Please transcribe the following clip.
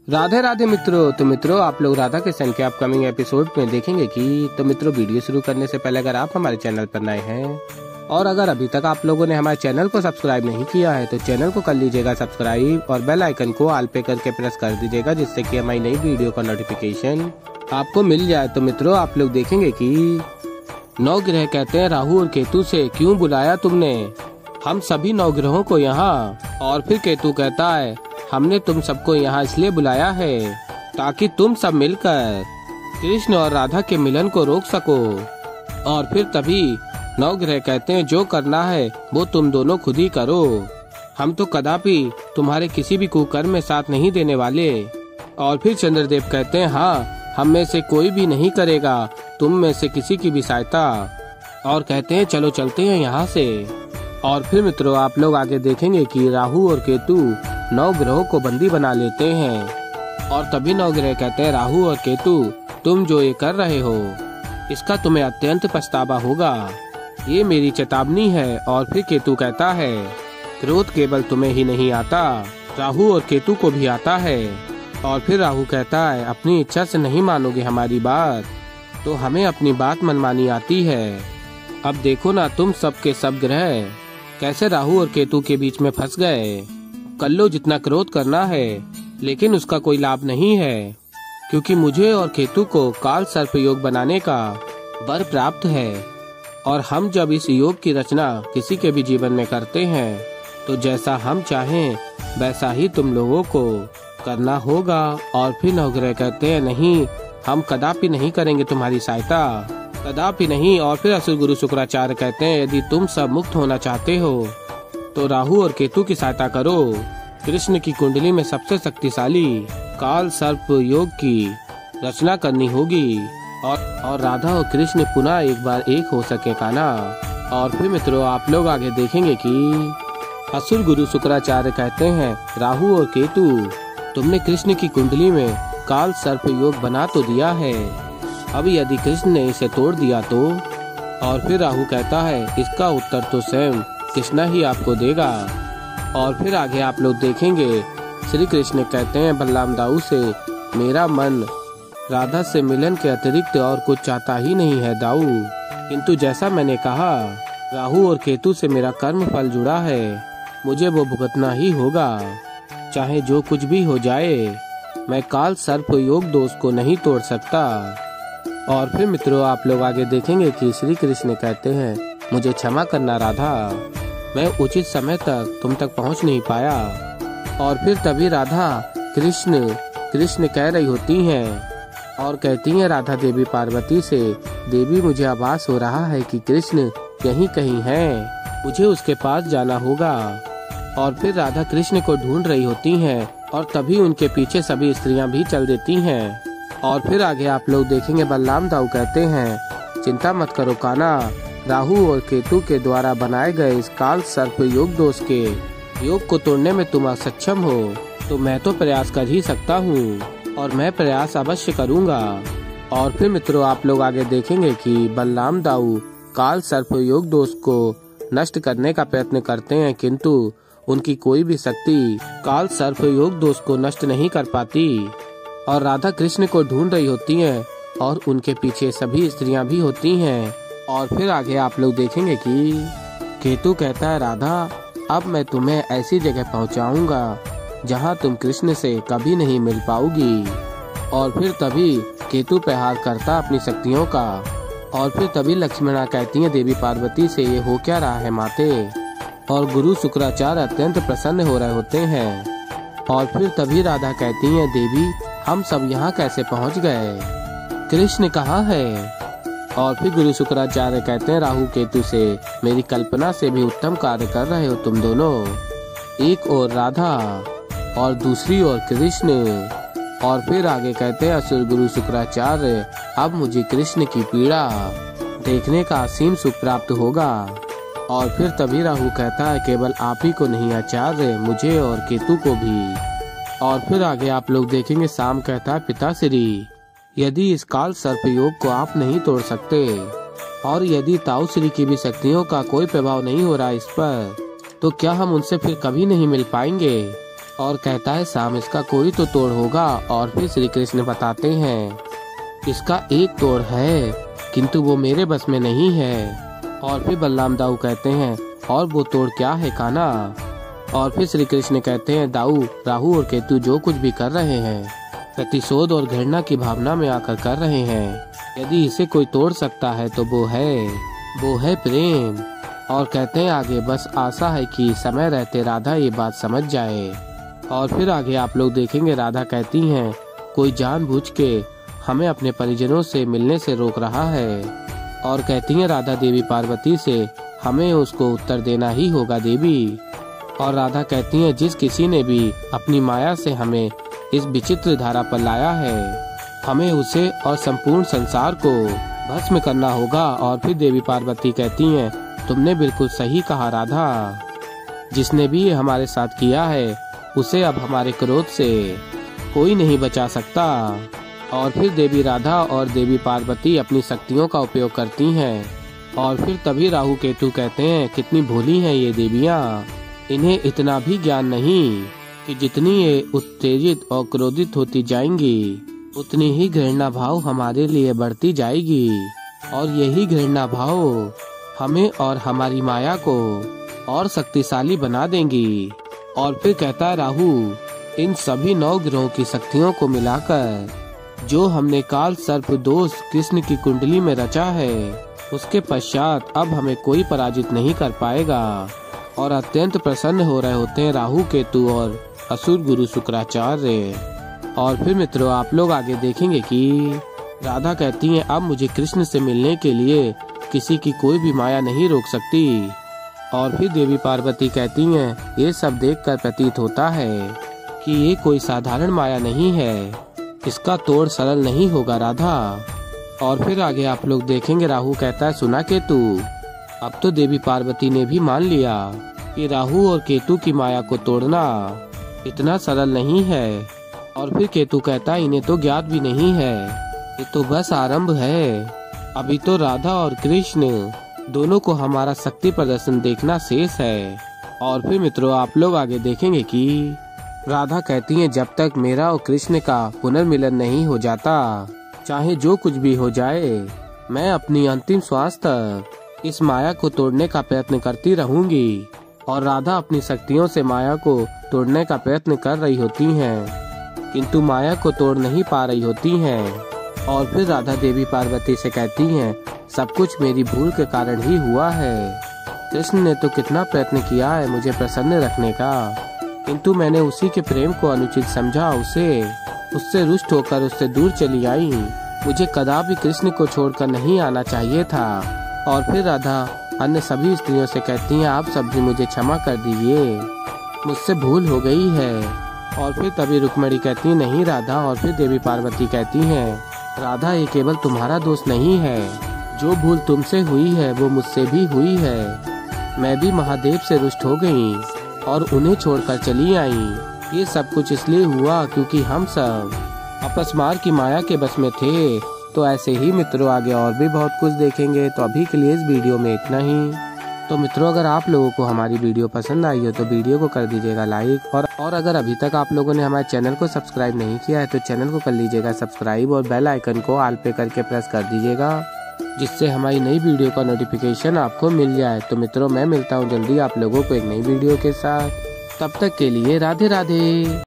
राधे राधे मित्रों। तो मित्रों, आप लोग राधा कृष्ण के अपकमिंग एपिसोड में देखेंगे कि तो मित्रों, वीडियो शुरू करने से पहले अगर आप हमारे चैनल पर नए हैं और अगर अभी तक आप लोगों ने हमारे चैनल को सब्सक्राइब नहीं किया है तो चैनल को कर लीजिएगा सब्सक्राइब और बेल आइकन को ऑल पे करके प्रेस कर दीजिएगा, जिससे कि हमारी नई वीडियो का नोटिफिकेशन आपको मिल जाए। तो मित्रों, आप लोग देखेंगे कि नवग्रह कहते हैं, राहु और केतु से क्यों बुलाया तुमने हम सभी नवग्रहों को यहाँ। और फिर केतु कहता है, हमने तुम सबको यहाँ इसलिए बुलाया है ताकि तुम सब मिलकर कृष्ण और राधा के मिलन को रोक सको। और फिर तभी नवग्रह कहते हैं, जो करना है वो तुम दोनों खुद ही करो, हम तो कदापि तुम्हारे किसी भी कुकर्म में साथ नहीं देने वाले। और फिर चंद्रदेव कहते हैं, हाँ, हम में से कोई भी नहीं करेगा तुम में से किसी की भी सहायता। और कहते हैं, चलो चलते हैं यहाँ से। और फिर मित्रों, आप लोग आगे देखेंगे कि राहु और केतु नवग्रहों को बंदी बना लेते हैं। और तभी नवग्रह कहते हैं, राहु और केतु, तुम जो ये कर रहे हो इसका तुम्हें अत्यंत पछतावा होगा, ये मेरी चेतावनी है। और फिर केतु कहता है, क्रोध केवल तुम्हें ही नहीं आता, राहु और केतु को भी आता है। और फिर राहु कहता है, अपनी इच्छा से नहीं मानोगे हमारी बात तो हमें अपनी बात मनमानी आती है। अब देखो ना, तुम सब के सब ग्रह कैसे राहु और केतु के बीच में फंस गए। कर लो जितना क्रोध करना है, लेकिन उसका कोई लाभ नहीं है, क्योंकि मुझे और केतु को काल सर्प योग बनाने का वर प्राप्त है। और हम जब इस योग की रचना किसी के भी जीवन में करते हैं तो जैसा हम चाहें वैसा ही तुम लोगों को करना होगा। और फिर नवग्रह कहते हैं, नहीं, हम कदापि नहीं करेंगे तुम्हारी सहायता, कदापि नहीं। और फिर असुर गुरु शुक्राचार्य कहते हैं, यदि तुम सब मुक्त होना चाहते हो तो राहु और केतु की सहायता करो। कृष्ण की कुंडली में सबसे शक्तिशाली काल सर्प योग की रचना करनी होगी और राधा और कृष्ण पुनः एक बार एक हो सके काना। और फिर मित्रों, आप लोग आगे देखेंगे कि असुर गुरु शुक्राचार्य कहते हैं, राहु और केतु, तुमने कृष्ण की कुंडली में काल सर्प योग बना तो दिया है, अब यदि कृष्ण ने इसे तोड़ दिया तो। और फिर राहु कहता है, इसका उत्तर तो स्वयं कृष्ण ही आपको देगा। और फिर आगे आप लोग देखेंगे, श्री कृष्ण कहते हैं बलराम दाऊ से, मेरा मन राधा से मिलन के अतिरिक्त और कुछ चाहता ही नहीं है दाऊ, किंतु जैसा मैंने कहा, राहु और केतु से मेरा कर्म फल जुड़ा है, मुझे वो भुगतना ही होगा, चाहे जो कुछ भी हो जाए, मैं काल सर्प योग दोष को नहीं तोड़ सकता। और फिर मित्रों, आप लोग आगे देखेंगे कि श्री कृष्ण कहते हैं, मुझे क्षमा करना राधा, मैं उचित समय तक तुम तक पहुंच नहीं पाया। और फिर तभी राधा कृष्ण कह रही होती हैं और कहती हैं राधा देवी पार्वती से, देवी मुझे आभास हो रहा है कि कृष्ण यहीं कहीं हैं, मुझे उसके पास जाना होगा। और फिर राधा कृष्ण को ढूंढ रही होती हैं और तभी उनके पीछे सभी स्त्रियां भी चल देती हैं। और फिर आगे आप लोग देखेंगे, बलराम दाऊ कहते हैं, चिंता मत करो काना, राहु और केतु के द्वारा बनाए गए इस काल सर्प योग दोष के योग को तोड़ने में तुम असक्षम हो तो मैं तो प्रयास कर ही सकता हूँ और मैं प्रयास अवश्य करूँगा। और फिर मित्रों, आप लोग आगे देखेंगे कि बलराम दाऊ काल सर्प योग दोष को नष्ट करने का प्रयत्न करते हैं, किंतु उनकी कोई भी शक्ति काल सर्प योग दोष को नष्ट नहीं कर पाती। और राधा कृष्ण को ढूंढ रही होती हैं और उनके पीछे सभी स्त्रियां भी होती हैं। और फिर आगे आप लोग देखेंगे कि केतु कहता है, राधा, अब मैं तुम्हें ऐसी जगह पहुंचाऊंगा जहां तुम कृष्ण से कभी नहीं मिल पाओगी। और फिर तभी केतु प्रहार करता अपनी शक्तियों का। और फिर तभी लक्ष्मणा कहती हैं देवी पार्वती से, ये हो क्या रहा है माते। और गुरु शुक्राचार्य अत्यंत प्रसन्न हो रहे होते हैं। और फिर तभी राधा कहती हैं, देवी, हम सब यहाँ कैसे पहुँच गए, कृष्ण कहाँ है। और फिर गुरु शुक्राचार्य कहते हैं राहु केतु से, मेरी कल्पना से भी उत्तम कार्य कर रहे हो तुम दोनों, एक और राधा और दूसरी ओर कृष्ण। और फिर आगे कहते हैं असुर गुरु शुक्राचार्य, अब मुझे कृष्ण की पीड़ा देखने का असीम सुख प्राप्त होगा। और फिर तभी राहु कहता है, केवल आप ही को नहीं आचार्य, मुझे और केतु को भी। और फिर आगे आप लोग देखेंगे, शाम कहता है, पिताश्री, यदि इस काल सर्प योग को आप नहीं तोड़ सकते और यदि ताऊ श्री की भी शक्तियों का कोई प्रभाव नहीं हो रहा इस पर, तो क्या हम उनसे फिर कभी नहीं मिल पाएंगे। और कहता है शाम इसका कोई तो तोड़ होगा। और फिर श्री कृष्ण बताते हैं इसका एक तोड़ है किंतु वो मेरे बस में नहीं है। और फिर बलराम दाऊ कहते हैं और वो तोड़ क्या है कान्हा। और फिर श्री कृष्ण कहते हैं दाऊ, राहु और केतु जो कुछ भी कर रहे हैं प्रतिशोध और घृणा की भावना में आकर कर रहे हैं। यदि इसे कोई तोड़ सकता है तो वो है प्रेम। और कहते हैं आगे बस आशा है कि समय रहते राधा ये बात समझ जाए। और फिर आगे आप लोग देखेंगे राधा कहती हैं कोई जानबूझ के हमें अपने परिजनों से मिलने से रोक रहा है। और कहती हैं राधा देवी पार्वती से हमें उसको उत्तर देना ही होगा देवी। और राधा कहती हैं जिस किसी ने भी अपनी माया से हमें इस विचित्र धारा पर लाया है हमें उसे और संपूर्ण संसार को भस्म करना होगा। और फिर देवी पार्वती कहती हैं तुमने बिल्कुल सही कहा राधा, जिसने भी ये हमारे साथ किया है उसे अब हमारे क्रोध से कोई नहीं बचा सकता। और फिर देवी राधा और देवी पार्वती अपनी शक्तियों का उपयोग करती हैं। और फिर तभी राहु केतु कहते हैं कितनी भोली हैं ये देवियाँ, इन्हें इतना भी ज्ञान नहीं कि जितनी ये उत्तेजित और क्रोधित होती जाएंगी उतनी ही घृणा भाव हमारे लिए बढ़ती जाएगी। और यही घृणा भाव हमें और हमारी माया को और शक्तिशाली बना देंगी। और फिर कहता है राहु इन सभी 9 ग्रहों की शक्तियों को मिलाकर जो हमने काल सर्प दोष कृष्ण की कुंडली में रचा है उसके पश्चात अब हमें कोई पराजित नहीं कर पाएगा। और अत्यंत प्रसन्न हो रहे होते हैं राहु केतु और असुर गुरु शुक्राचार्य। और फिर मित्रों आप लोग आगे देखेंगे कि राधा कहती हैं अब मुझे कृष्ण से मिलने के लिए किसी की कोई भी माया नहीं रोक सकती। और फिर देवी पार्वती कहती हैं ये सब देखकर प्रतीत होता है कि ये कोई साधारण माया नहीं है, इसका तोड़ सरल नहीं होगा राधा। और फिर आगे आप लोग देखेंगे राहु कहता है सुना केतु, अब तो देवी पार्वती ने भी मान लिया कि राहु और केतु की माया को तोड़ना इतना सरल नहीं है। और फिर केतु कहता है इन्हें तो ज्ञात भी नहीं है, ये तो बस आरंभ है। अभी तो राधा और कृष्ण दोनों को हमारा शक्ति प्रदर्शन देखना शेष है। और फिर मित्रों आप लोग आगे देखेंगे कि राधा कहती है जब तक मेरा और कृष्ण का पुनर्मिलन नहीं हो जाता चाहे जो कुछ भी हो जाए मैं अपनी अंतिम श्वास तक इस माया को तोड़ने का प्रयत्न करती रहूंगी। और राधा अपनी शक्तियों से माया को तोड़ने का प्रयत्न कर रही होती हैं किंतु माया को तोड़ नहीं पा रही होती हैं। और फिर राधा देवी पार्वती से कहती हैं सब कुछ मेरी भूल के कारण ही हुआ है। कृष्ण ने तो कितना प्रयत्न किया है मुझे प्रसन्न रखने का किंतु मैंने उसी के प्रेम को अनुचित समझा, उससे रुष्ट होकर उससे दूर चली आई। मुझे कदापि कृष्ण को छोड़कर नहीं आना चाहिए था। और फिर राधा अन्य सभी स्त्रियों से कहती हैं आप सब भी मुझे क्षमा कर दीजिए, मुझसे भूल हो गई है। और फिर तभी रुक्मिणी कहती नहीं राधा। और फिर देवी पार्वती कहती हैं राधा ये केवल तुम्हारा दोष नहीं है, जो भूल तुमसे हुई है वो मुझसे भी हुई है। मैं भी महादेव से रुष्ट हो गई और उन्हें छोड़कर चली आई। ये सब कुछ इसलिए हुआ क्योंकि हम सब अपस्मार की माया के बस में थे। तो ऐसे ही मित्रों आगे और भी बहुत कुछ देखेंगे। तो अभी के लिए इस वीडियो में इतना ही। तो मित्रों अगर आप लोगों को हमारी वीडियो पसंद आई हो तो वीडियो को कर दीजिएगा लाइक। और अगर अभी तक आप लोगों ने हमारे चैनल को सब्सक्राइब नहीं किया है तो चैनल को कर लीजिएगा सब्सक्राइब और बेल आइकन को ऑल पे करके प्रेस कर दीजिएगा, जिससे हमारी नई वीडियो का नोटिफिकेशन आपको मिल जाए। तो मित्रों मैं मिलता हूँ जल्दी आप लोगों को एक नई वीडियो के साथ। तब तक के लिए राधे राधे।